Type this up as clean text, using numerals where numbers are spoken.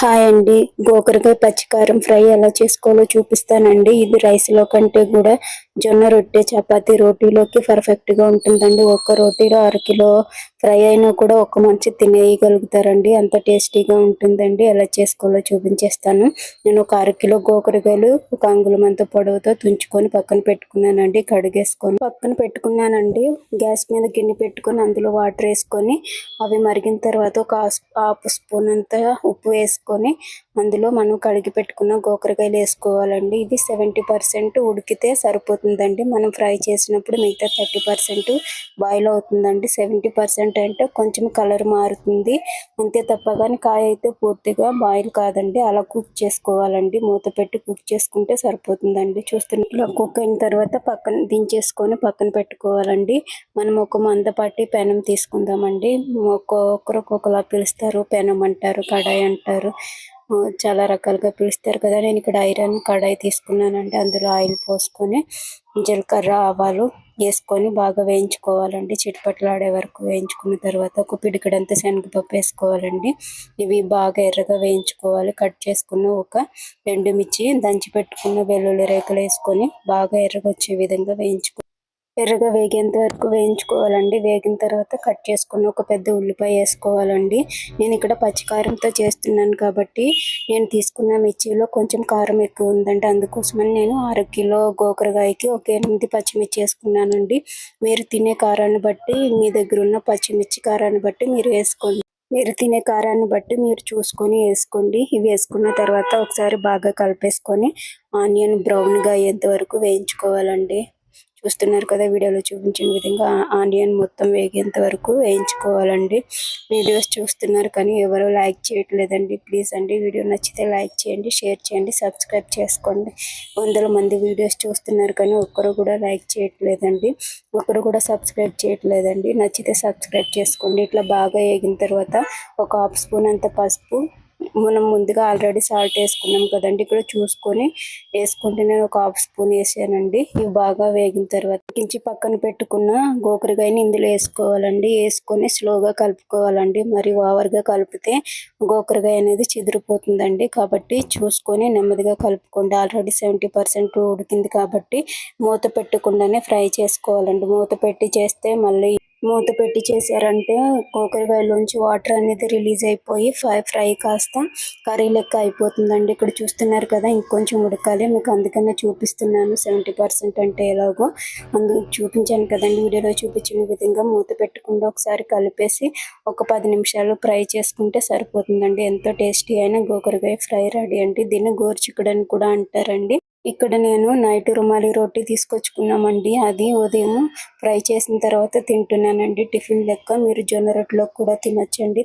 Hi అండి. గోకరకాయ పచ్చికారం fry ఎలా చేసుకోవాలో చూపిస్తానండి. ఇది రైస్లో కంటే కూడా జొన్న రొట్టె, చపాతీ, రోటీలోకి పర్ఫెక్ట్గా ఉంటుందండి. ఒక్క రోటీలో అరకిలో ఫ్రై అయినా కూడా ఒక మంచి తినేయగలుగుతారండి. అంత టేస్టీగా ఉంటుందండి. ఎలా చేసుకోవాలో చూపించేస్తాను. నేను ఒక అరకిలో గోకరకాయలు ఒక అంగుళం అంత పొడవుతో తుంచుకొని పక్కన పెట్టుకున్నానండి. కడిగేసుకొని పక్కన పెట్టుకున్నానండి. గ్యాస్ మీద గిన్నె పెట్టుకొని అందులో వాటర్ వేసుకొని అవి మరిగిన తర్వాత ఒక హాఫ్ స్పూన్ అంత ఉప్పు వేసుకొని అందులో మనం కడిగి పెట్టుకున్న గోకరకాయలు వేసుకోవాలండి. ఇది 70% ఉడికితే సరిపోతుందండి. మనం ఫ్రై చేసినప్పుడు మిగతా 30% బాయిల్ అవుతుందండి. 70% అంటే కొంచెం కలర్ మారుతుంది అంతే తప్ప కానీ కాయ అయితే పూర్తిగా బాయిల్ కాదండి. అలా కుక్ చేసుకోవాలండి. మూత పెట్టి కుక్ చేసుకుంటే సరిపోతుందండి. చూస్తున్న ఇలా కుక్ అయిన తర్వాత పక్కన దించేసుకొని పక్కన పెట్టుకోవాలండి. మనం ఒక మందపాటి పెనం తీసుకుందామండి. ఒక్కొక్కరు ఒక్కొక్కలా పిలుస్తారు. పెనం అంటారు, కడాయి అంటారు, చాలా రకాలుగా పిలుస్తారు కదా. నేను ఇక్కడ ఐరన్ కడాయి తీసుకున్నానండి. అందులో ఆయిల్ పోసుకొని జీలకర్ర, ఆవాలు వేసుకొని బాగా వేయించుకోవాలండి. చిటపటలాడే వరకు వేయించుకున్న తర్వాత ఒక పిడికెడంత శనగపప్పు వేసుకోవాలండి. ఇవి బాగా ఎర్రగా వేయించుకోవాలి. కట్ చేసుకున్న ఒక ఎండుమిర్చి, దంచి పెట్టుకున్న వెల్లుల్లి రేఖలు వేసుకొని బాగా ఎర్రగా వచ్చే విధంగా ఎర్రగా వేగేంత వరకు వేయించుకోవాలండి. వేగిన తర్వాత కట్ చేసుకుని ఒక పెద్ద ఉల్లిపాయ వేసుకోవాలండి. నేను ఇక్కడ పచ్చికారంతో చేస్తున్నాను కాబట్టి నేను తీసుకున్న మిర్చిలో కొంచెం కారం ఎక్కువ ఉందండి. అందుకోసమని నేను అరకిలో గోకరకాయకి ఒక 8 పచ్చిమిర్చి వేసుకున్నానండి. మీరు తినే కారాన్ని బట్టి, మీ దగ్గర ఉన్న పచ్చిమిర్చి కారాన్ని బట్టి మీరు వేసుకోండి. మీరు తినే కారాన్ని బట్టి మీరు చూసుకొని వేసుకోండి. ఇవి వేసుకున్న తర్వాత ఒకసారి బాగా కలిపేసుకొని ఆనియన్ బ్రౌన్గా అయ్యేంత వరకు వేయించుకోవాలండి. చూస్తున్నారు కదా, వీడియోలో చూపించిన విధంగా ఆనియన్ మొత్తం వేగేంత వరకు వేయించుకోవాలండి. వీడియోస్ చూస్తున్నారు కానీ ఎవరు లైక్ చేయట్లేదండి. ప్లీజ్ అండి, వీడియో నచ్చితే లైక్ చేయండి, షేర్ చేయండి, సబ్స్క్రైబ్ చేసుకోండి. వందల మంది వీడియోస్ చూస్తున్నారు కానీ ఒక్కరు కూడా లైక్ చేయట్లేదండి, ఒక్కరు కూడా సబ్స్క్రైబ్ చేయట్లేదండి. నచ్చితే సబ్స్క్రైబ్ చేసుకోండి. ఇట్లా బాగా వేగిన తర్వాత ఒక హాఫ్ స్పూన్ అంత పసుపు, మనం ముందుగా ఆల్రెడీ సాల్ట్ వేసుకున్నాం కదండి, ఇక్కడ చూసుకొని వేసుకుంటే నేను ఒక హాఫ్ స్పూన్ వేసానండి. ఇవి బాగా వేగిన తర్వాత కించి పక్కన పెట్టుకున్న గోకరకాయని ఇందులో వేసుకోవాలండి. వేసుకొని స్లోగా కలుపుకోవాలండి. మరి ఓవర్గా కలిపితే గోకరకాయ అనేది చిదిరిపోతుందండి. కాబట్టి చూసుకొని నెమ్మదిగా కలుపుకోండి. ఆల్రెడీ 70% ఉడికింది కాబట్టి మూత పెట్టకుండానే ఫ్రై చేసుకోవాలండి. మూత పెట్టి చేస్తే మళ్ళీ మూత పెట్టి చేశారంటే గోకరకాయలోంచి వాటర్ అనేది రిలీజ్ అయిపోయి ఫ్రై కాస్త కర్రీ లెక్క అయిపోతుందండి. ఇక్కడ చూస్తున్నారు కదా, ఇంకొంచెం ఉడకాలి. మీకు అందుకనే చూపిస్తున్నాను 70% అంటే ఎలాగో చూపించాను కదండి. వీడియోలో చూపించిన విధంగా మూత పెట్టకుండా ఒకసారి కలిపేసి ఒక 10 నిమిషాలు ఫ్రై చేసుకుంటే సరిపోతుందండి. ఎంతో టేస్టీ అయిన గోకరకాయ ఫ్రై రెడీ అండి. దీన్ని గోరుచిక్కుడని కూడా అంటారండి. ఇక్కడ నేను నైట్ రుమాలి రోటీ తీసుకొచ్చుకున్నామండి. అది ఉదయం ఫ్రై చేసిన తర్వాత తింటున్నానండి టిఫిన్ లెక్క. మీరు జొన్న రొట్టెలో కూడా తినొచ్చండి.